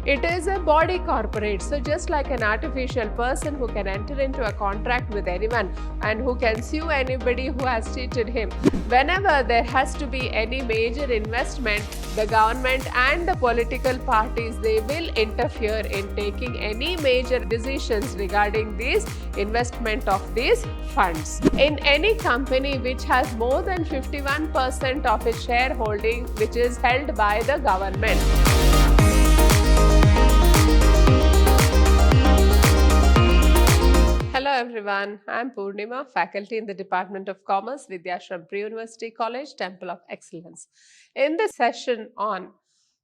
it is a body corporate. So just like an artificial person who can enter into a contract with anyone and who can sue anybody who has cheated him. Whenever there has to be any major investment, the government and the political parties, they will interfere in taking any major decisions regarding these investment of these funds. In any company which has more than 51% of its shareholding which is held by the government. Hello everyone, I am Purnima, faculty in the Department of Commerce, Vidhyaashram Pre-University College, Temple of Excellence. In this session on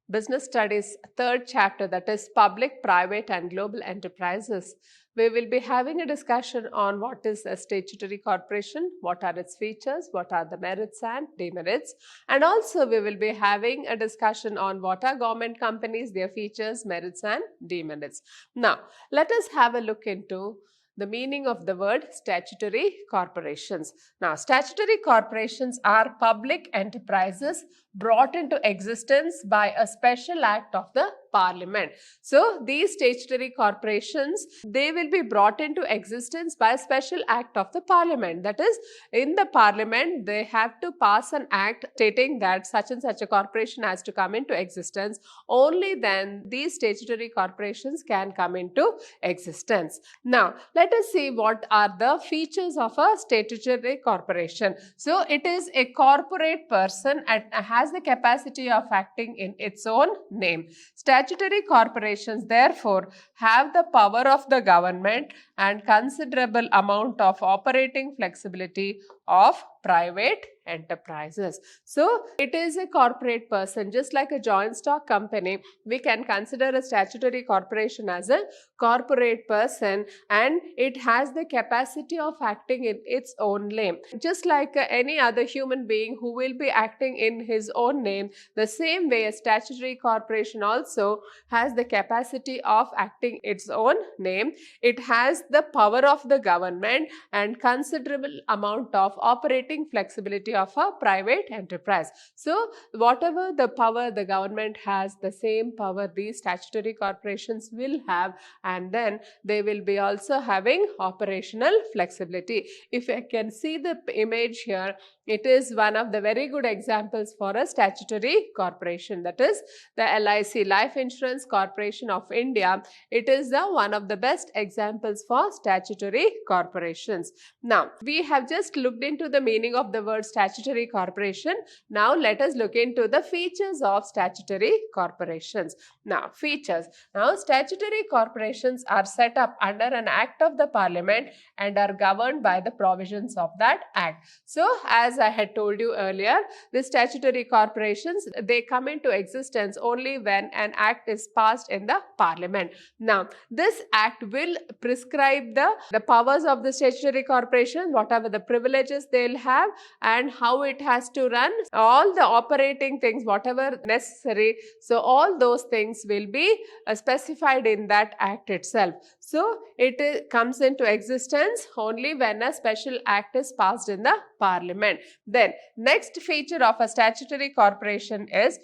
Business Studies, third chapter, that is Public, Private and Global Enterprises, we will be having a discussion on what is a statutory corporation, what are its features, what are the merits and demerits, and also we will be having a discussion on what are government companies, their features, merits and demerits. Now, let us have a look into the meaning of the word statutory corporations. Now, statutory corporations are public enterprises brought into existence by a special act of the Parliament. So, these statutory corporations, they will be brought into existence by a special act of the Parliament. That is, in the Parliament, they have to pass an act stating that such and such a corporation has to come into existence. Only then these statutory corporations can come into existence. Now, let us see what are the features of a statutory corporation. So, it is a corporate person and has the capacity of acting in its own name. Statutory corporations therefore have the power of the government and considerable amount of operating flexibility of private enterprises. So, it is a corporate person, just like a joint stock company. We can consider a statutory corporation as a corporate person and it has the capacity of acting in its own name. Just like any other human being who will be acting in his own name, the same way a statutory corporation also has the capacity of acting its own name. It has the power of the government and considerable amount of operating flexibility of a private enterprise. So, whatever the power the government has, the same power these statutory corporations will have, and then they will be also having operational flexibility. If I can see the image here, it is one of the very good examples for a statutory corporation, that is the LIC, Life Insurance Corporation of India. It is one of the best examples for statutory corporations. Now, we have just looked into the meaning of the word statutory corporation. Now, let us look into the features of statutory corporations. Now, features. Now, statutory corporations are set up under an act of the Parliament and are governed by the provisions of that act. So, as I had told you earlier, the statutory corporations, they come into existence only when an act is passed in the Parliament. Now, this act will prescribe the powers of the statutory corporation, whatever the privileges they'll have and how it has to run, all the operating things, whatever necessary. So, all those things will be specified in that act itself. So, it comes into existence only when a special act is passed in the Parliament. Then, next feature of a statutory corporation is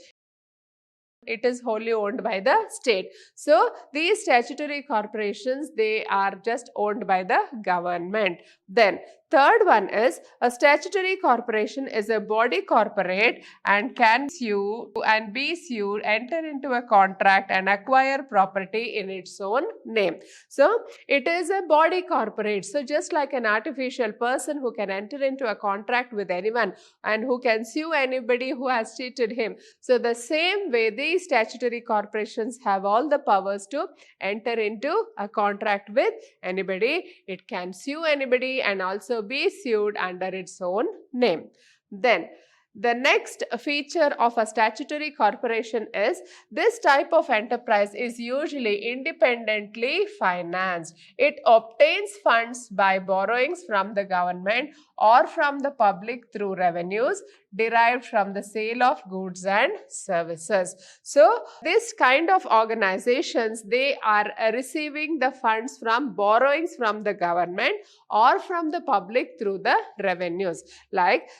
it is wholly owned by the state. So, these statutory corporations, they are just owned by the government. Then, third one is a statutory corporation is a body corporate and can sue and be sued, enter into a contract and acquire property in its own name. So, it is a body corporate. So, just like an artificial person who can enter into a contract with anyone and who can sue anybody who has cheated him. So, the same way these statutory corporations have all the powers to enter into a contract with anybody. It can sue anybody and also be sued under its own name. Then, the next feature of a statutory corporation is this type of enterprise is usually independently financed. It obtains funds by borrowings from the government or from the public through revenues, derived from the sale of goods and services. So this kind of organizations, they are receiving the funds from borrowings from the government or from the public through the revenues.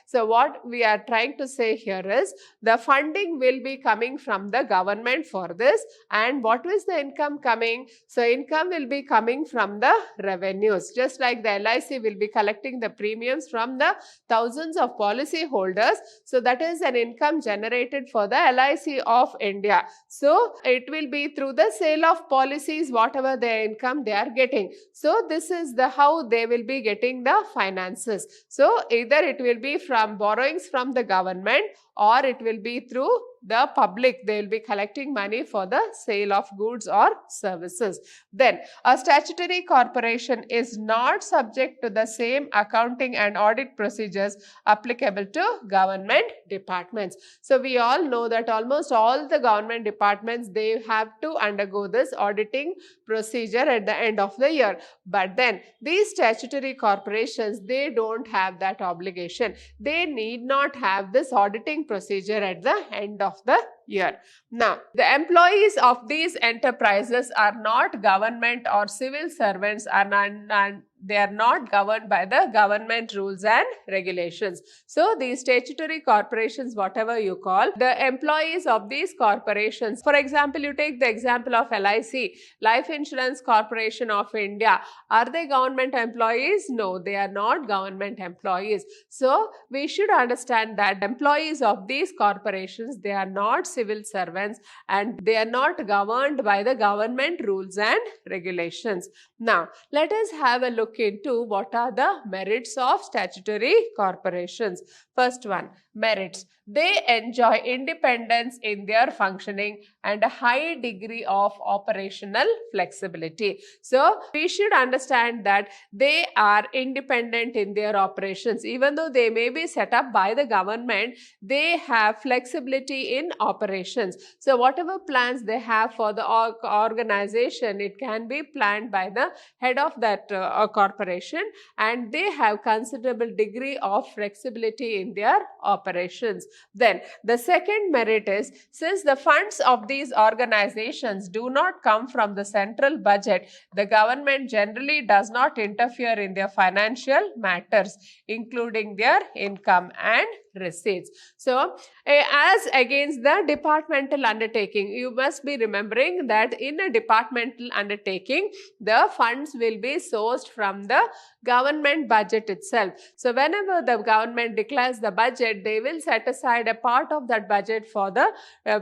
So what we are trying to say here is the funding will be coming from the government for this, and what is the income coming? So income will be coming from the revenues, just like the LIC will be collecting the premiums from the thousands of policy holders. So that is an income generated for the LIC of India. So it will be through the sale of policies, whatever their income they are getting. So this is the how they will be getting the finances. So either it will be from borrowings from the government or it will be through the public. They will be collecting money for the sale of goods or services. Then a statutory corporation is not subject to the same accounting and audit procedures applicable to government departments. So we all know that almost all the government departments, they have to undergo this auditing procedure at the end of the year. But then these statutory corporations, they don't have that obligation. They need not have this auditing procedure at the end of the year. Now, the employees of these enterprises are not government or civil servants, and they are not governed by the government rules and regulations. So these statutory corporations, whatever you call, the employees of these corporations, for example, you take the example of LIC, Life Insurance Corporation of India. Are they government employees? No, they are not government employees. So we should understand that employees of these corporations, they are not civil servants and they are not governed by the government rules and regulations. Now, let us have a look into what are the merits of statutory corporations. First one, merits. They enjoy independence in their functioning and a high degree of operational flexibility. So we should understand that they are independent in their operations. Even though they may be set up by the government, they have flexibility in operations. So whatever plans they have for the organization, it can be planned by the head of that corporation, and they have considerable degree of flexibility in their operations. Then the second merit is, since the funds of these organizations do not come from the central budget, the government generally does not interfere in their financial matters, including their income and receipts. So as against the departmental undertaking, you must be remembering that in a departmental undertaking, the funds will be sourced from the government budget itself. So whenever the government declares the budget, they will set aside a part of that budget for the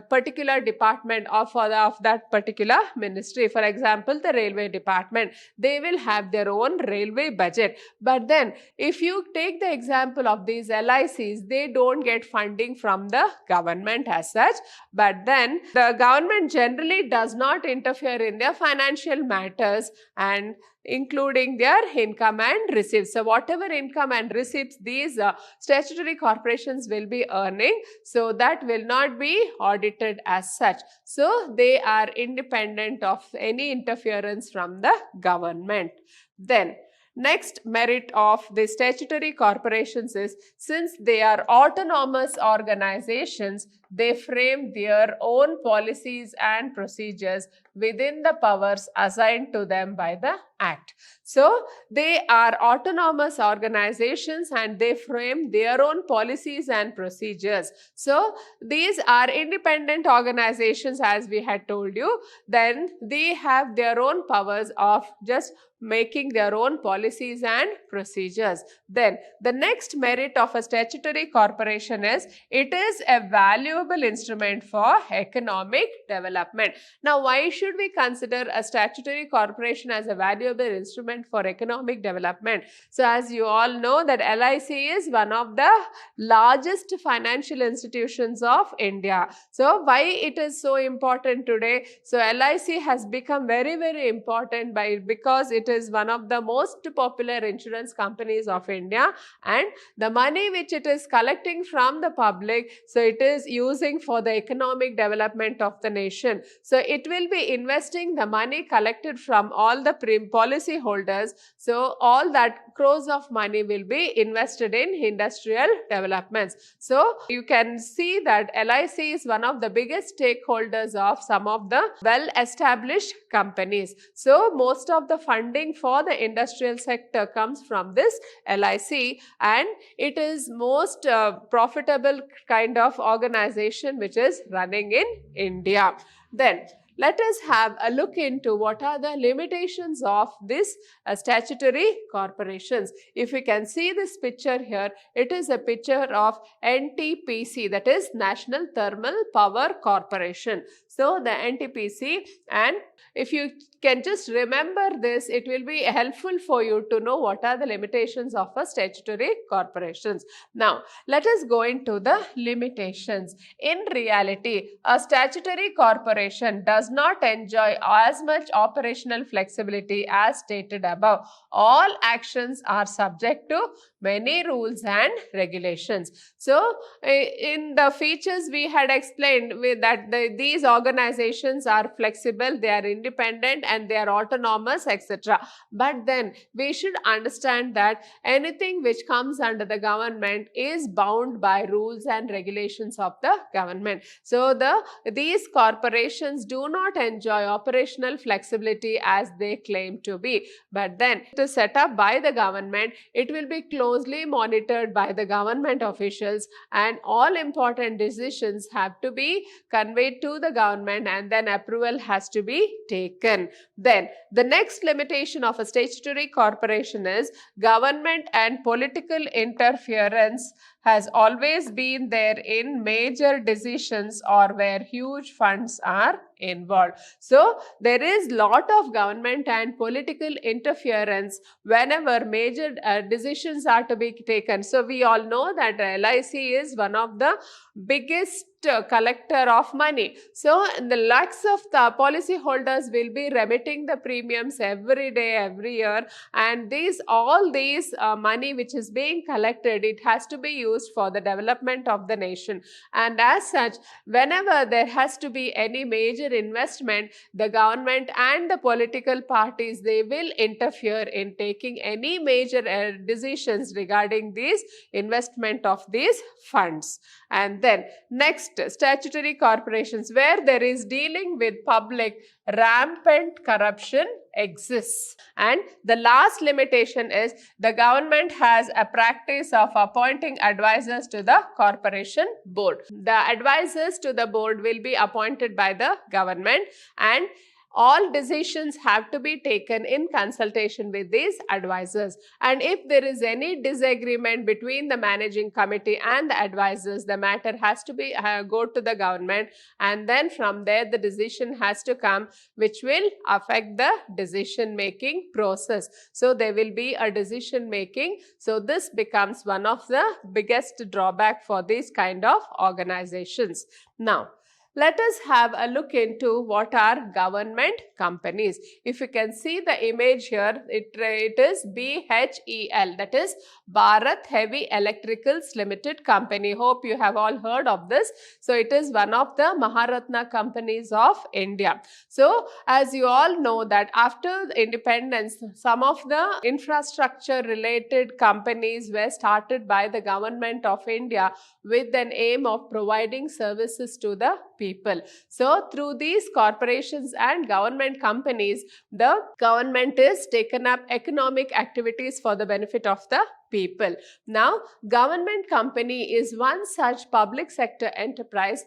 particular department or for of that particular ministry. For example, the railway department, they will have their own railway budget. But then if you take the example of these LICs, they don't get funding from the government as such, but then the government generally does not interfere in their financial matters and including their income and receipts. So whatever income and receipts these statutory corporations will be earning, so that will not be audited as such. So they are independent of any interference from the government. Then next merit of the statutory corporations is, since they are autonomous organizations, they frame their own policies and procedures within the powers assigned to them by the Act. So they are autonomous organizations and they frame their own policies and procedures. So these are independent organizations, as we had told you. Then they have their own powers of just making their own policies and procedures. Then the next merit of a statutory corporation is, it is a valuable instrument for economic development. Now, why should we consider a statutory corporation as a valuable instrument for economic development? So as you all know that LIC is one of the largest financial institutions of India. So why it is so important today? So LIC has become very, very important because it is one of the most popular insurance companies of India, and the money which it is collecting from the public, so it is used using for the economic development of the nation. So it will be investing the money collected from all the policy holders. So all that crores of money will be invested in industrial developments. So you can see that LIC is one of the biggest stakeholders of some of the well-established companies. So most of the funding for the industrial sector comes from this LIC, and it is most profitable kind of organization which is running in India. Then let us have a look into what are the limitations of this statutory corporations. If you can see this picture here, it is a picture of NTPC, that is National Thermal Power Corporation. So the NTPC, and if you can just remember this, it will be helpful for you to know what are the limitations of a statutory corporations. Now, let us go into the limitations. In reality, a statutory corporation does not enjoy as much operational flexibility as stated above. All actions are subject to many rules and regulations. So, in the features we had explained that these organizations are flexible, they are independent, and they are autonomous, etc. But then we should understand that anything which comes under the government is bound by rules and regulations of the government. So these corporations do not enjoy operational flexibility as they claim to be. But then it is set up by the government, it will be closely monitored by the government officials, and all important decisions have to be conveyed to the government, and then approval has to be taken. Then the next limitation of a statutory corporation is government and political interference has always been there in major decisions or where huge funds are involved. So there is lot of government and political interference whenever major decisions are to be taken. So we all know that LIC is one of the biggest collector of money. So the lakhs of the policy holders will be remitting the premiums every day, every year, and all these money which is being collected, it has to be used for the development of the nation. And as such, whenever there has to be any major investment, the government and the political parties, they will interfere in taking any major decisions regarding these investment of these funds. And then next, statutory corporations, where there is dealing with public, rampant corruption exists. And the last limitation is the government has a practice of appointing advisors to the corporation board. The advisors to the board will be appointed by the government, and all decisions have to be taken in consultation with these advisors. And if there is any disagreement between the managing committee and the advisors, the matter has to be go to the government, and then from there the decision has to come which will affect the decision making process. So there will be a decision making. So this becomes one of the biggest drawback for these kind of organizations. Now, let us have a look into what are government companies. If you can see the image here, it is BHEL, that is Bharat Heavy Electricals Limited Company. Hope you have all heard of this. So it is one of the Maharatna companies of India. So as you all know that after independence, some of the infrastructure related companies were started by the government of India with an aim of providing services to the people. So through these corporations and government companies, the government is taken up economic activities for the benefit of the people. Now, government company is one such public sector enterprise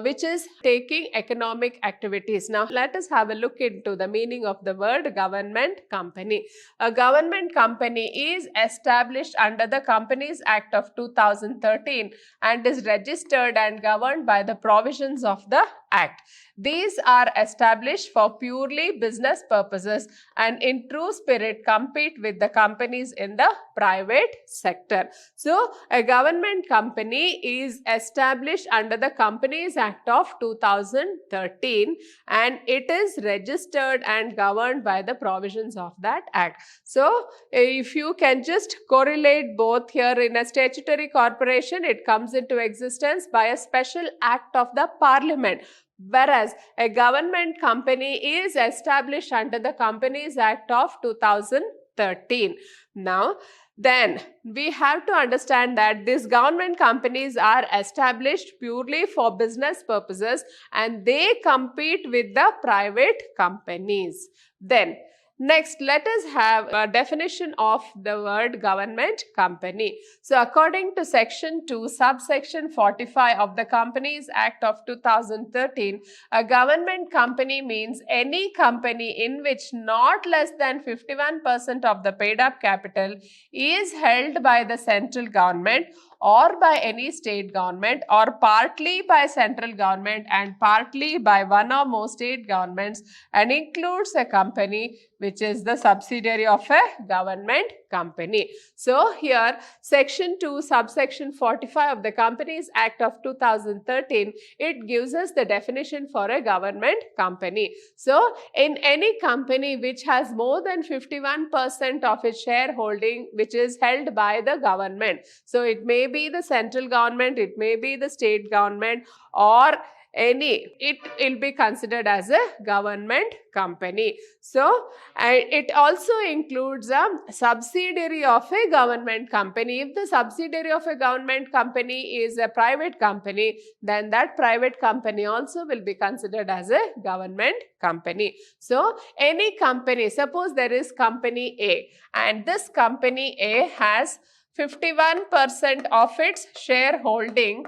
which is taking economic activities. Now, let us have a look into the meaning of the word government company. A government company is established under the Companies Act of 2013 and is registered and governed by the provisions of the Act. These are established for purely business purposes and in true spirit compete with the companies in the private sector. So, a government company is established under the Companies Act of 2013 and it is registered and governed by the provisions of that act. So, if you can just correlate both here, in a statutory corporation, it comes into existence by a special act of the Parliament, whereas a government company is established under the Companies Act of 2013. Now, then we have to understand that these government companies are established purely for business purposes and they compete with the private companies. Then next, let us have a definition of the word government company. So, according to Section 2, subsection 45 of the Companies Act of 2013, a government company means any company in which not less than 51% of the paid-up capital is held by the central government or by any state government or partly by central government and partly by one or more state governments and includes a company which is the subsidiary of a government company. So, here Section 2 subsection 45 of the Companies Act of 2013, it gives us the definition for a government company. So, in any company which has more than 51% of its shareholding which is held by the government. So, it may be the central government, it may be the state government or it will be considered as a government company. So, it also includes a subsidiary of a government company. If the subsidiary of a government company is a private company, then that private company also will be considered as a government company. So, any company, suppose there is company A and this company A has 51% of its shareholding,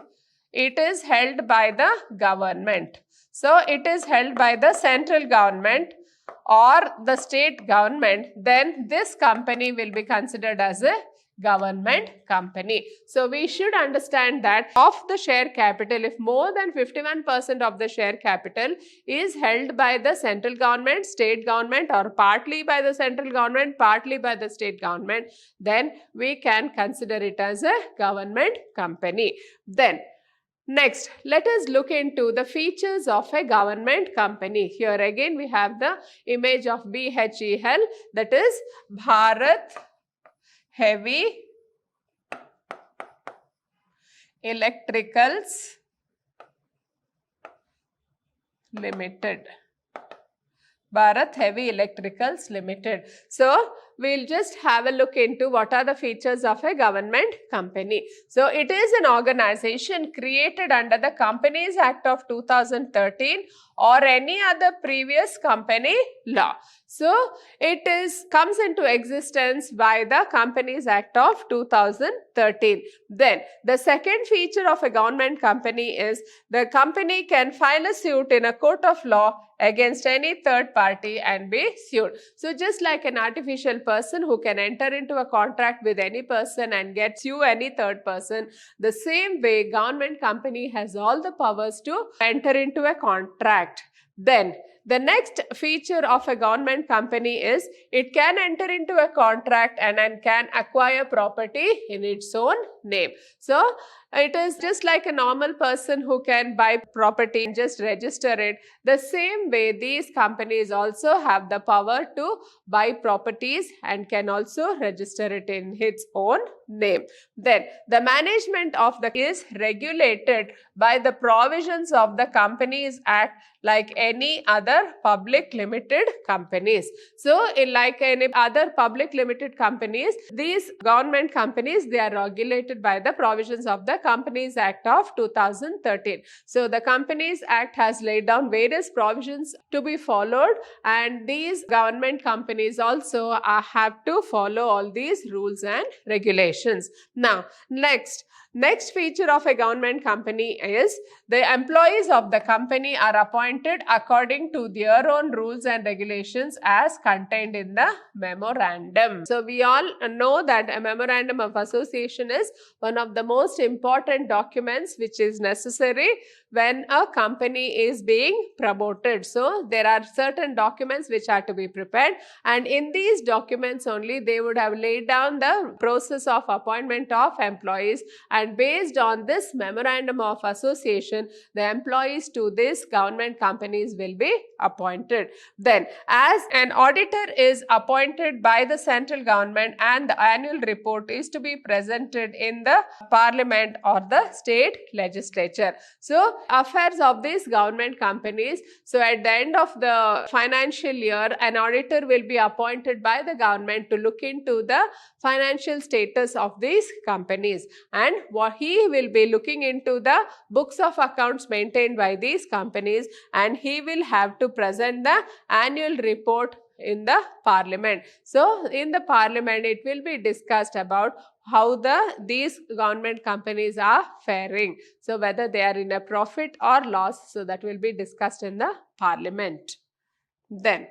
it is held by the government. So, it is held by the central government or the state government, then this company will be considered as a government company. So, we should understand that of the share capital, if more than 51% of the share capital is held by the central government, state government or partly by the central government, partly by the state government, then we can consider it as a government company. Then next, let us look into the features of a government company. Here again we have the image of BHEL, that is Bharat Heavy Electricals Limited. Bharat Heavy Electricals Limited. So, we'll just have a look into what are the features of a government company. So, it is an organization created under the Companies Act of 2013 or any other previous company law. So, it comes into existence by the Companies Act of 2013. Then, the second feature of a government company is the company can file a suit in a court of law against any third party and be sued. So, just like an artificial person who can enter into a contract with any person and get sue any third person, the same way government company has all the powers to enter into a contract. Then, the next feature of a government company is it can enter into a contract and can acquire property in its own name. So, it is just like a normal person who can buy property and just register it. The same way these companies also have the power to buy properties and can also register it in its own name. Then the management of the is regulated by the provisions of the Companies Act like any other public limited companies. So, like any other public limited companies, these government companies, they are regulated by the provisions of the Companies Act of 2013. So, the Companies Act has laid down various provisions to be followed and these government companies also have to follow all these rules and regulations. Now, next feature of a government company is the employees of the company are appointed according to their own rules and regulations as contained in the memorandum. So, we all know that a memorandum of association is one of the most important documents which is necessary when a company is being promoted. So there are certain documents which are to be prepared, and in these documents only they would have laid down the process of appointment of employees, and based on this memorandum of association, the employees to these government companies will be appointed. Then, as an auditor is appointed by the central government and the annual report is to be presented in the parliament or the state legislature. So, affairs of these government companies. So, at the end of the financial year, an auditor will be appointed by the government to look into the financial status of these companies, and what he will be looking into the books of accounts maintained by these companies, and he will have to present the annual report in the parliament. So in the parliament it will be discussed about how these government companies are faring, so whether they are in a profit or loss, so that will be discussed in the parliament. Then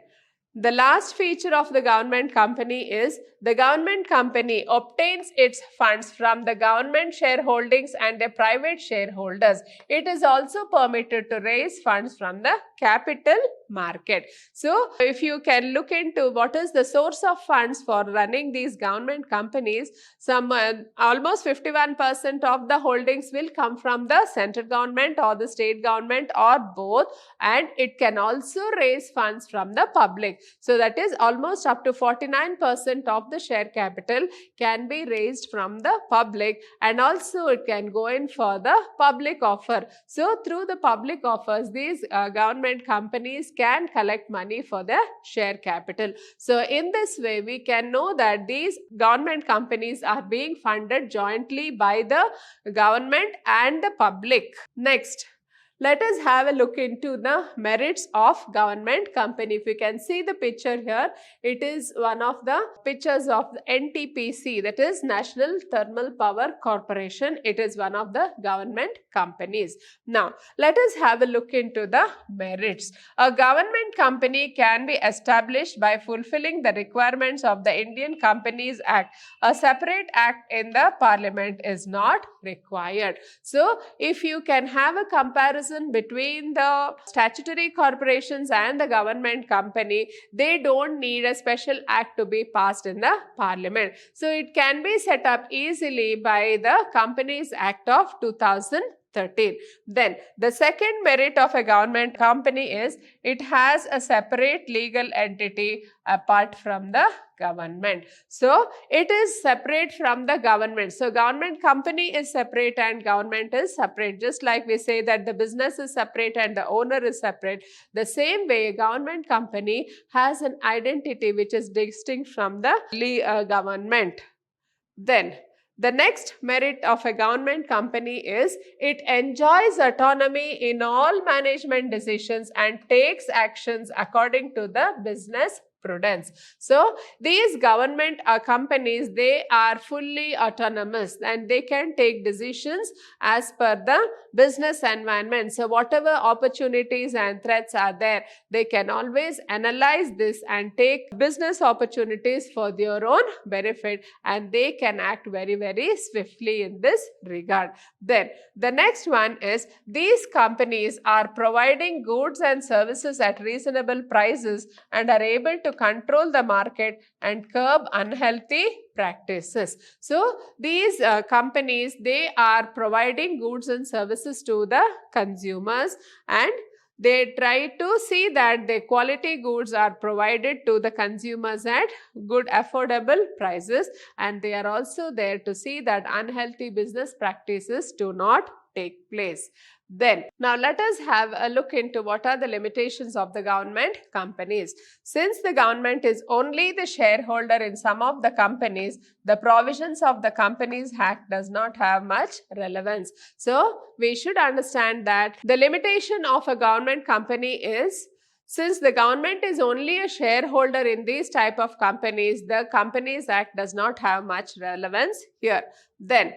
the last feature of the government company is the government company obtains its funds from the government shareholdings and the private shareholders. It is also permitted to raise funds from the capital market. So, if you can look into what is the source of funds for running these government companies, almost 51% of the holdings will come from the central government or the state government or both, and it can also raise funds from the public. So, that is almost up to 49% of the share capital can be raised from the public, and also it can go in for the public offer. So, through the public offers, these government companies can collect money for their share capital. So, in this way, we can know that these government companies are being funded jointly by the government and the public. Next, let us have a look into the merits of government company. If you can see the picture here, it is one of the pictures of the NTPC, that is National Thermal Power Corporation. It is one of the government companies. Now, let us have a look into the merits. A government company can be established by fulfilling the requirements of the Indian Companies Act. A separate act in the parliament is not required. So, if you can have a comparison between the statutory corporations and the government company, they don't need a special act to be passed in the parliament. So it can be set up easily by the Companies Act of 2013. Then the second merit of a government company is it has a separate legal entity apart from the government. So it is separate from the government. So government company is separate and government is separate. Just like we say that the business is separate and the owner is separate, the same way a government company has an identity which is distinct from the government. Then the next merit of a government company is it enjoys autonomy in all management decisions and takes actions according to the business prudence. So these government companies, they are fully autonomous and they can take decisions as per the business environment. So whatever opportunities and threats are there, they can always analyze this and take business opportunities for their own benefit, and they can act very, very swiftly in this regard. Then the next one is these companies are providing goods and services at reasonable prices and are able to control the market and curb unhealthy practices. So these companies, they are providing goods and services to the consumers, and they try to see that the quality goods are provided to the consumers at good affordable prices, and they are also there to see that unhealthy business practices do not take place. Then, now let us have a look into what are the limitations of the government companies. Since the government is only the shareholder in some of the companies, the provisions of the Companies Act does not have much relevance. So, we should understand that the limitation of a government company is, since the government is only a shareholder in these type of companies, the Companies Act does not have much relevance here. Then,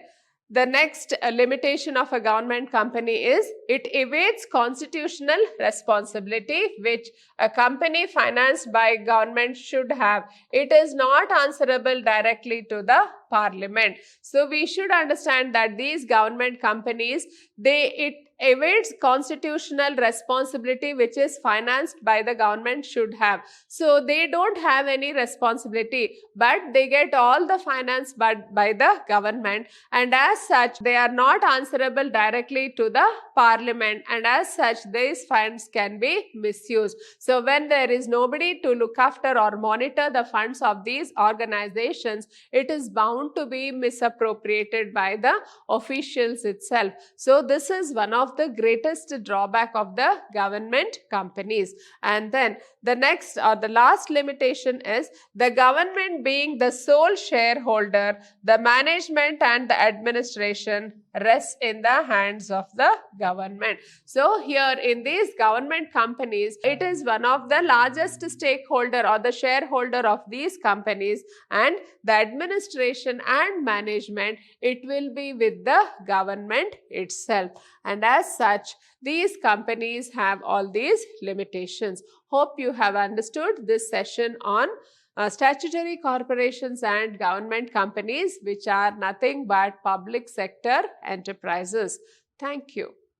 the next limitation of a government company is it evades constitutional responsibility which a company financed by government should have. It is not answerable directly to the parliament. So we should understand that these government companies, it evades constitutional responsibility which is financed by the government should have. So they don't have any responsibility, but they get all the finance by the government, and as such they are not answerable directly to the parliament, and as such these funds can be misused. So when there is nobody to look after or monitor the funds of these organizations, it is bound to be misappropriated by the officials itself. So this is one of the greatest drawback of the government companies. And then the next or the last limitation is the government being the sole shareholder, the management and the administration rests in the hands of the government. So here in these government companies, it is one of the largest stakeholder or the shareholder of these companies, and the administration and management, it will be with the government itself. And as such, these companies have all these limitations. Hope you have understood this session on statutory corporations and government companies, which are nothing but public sector enterprises. Thank you.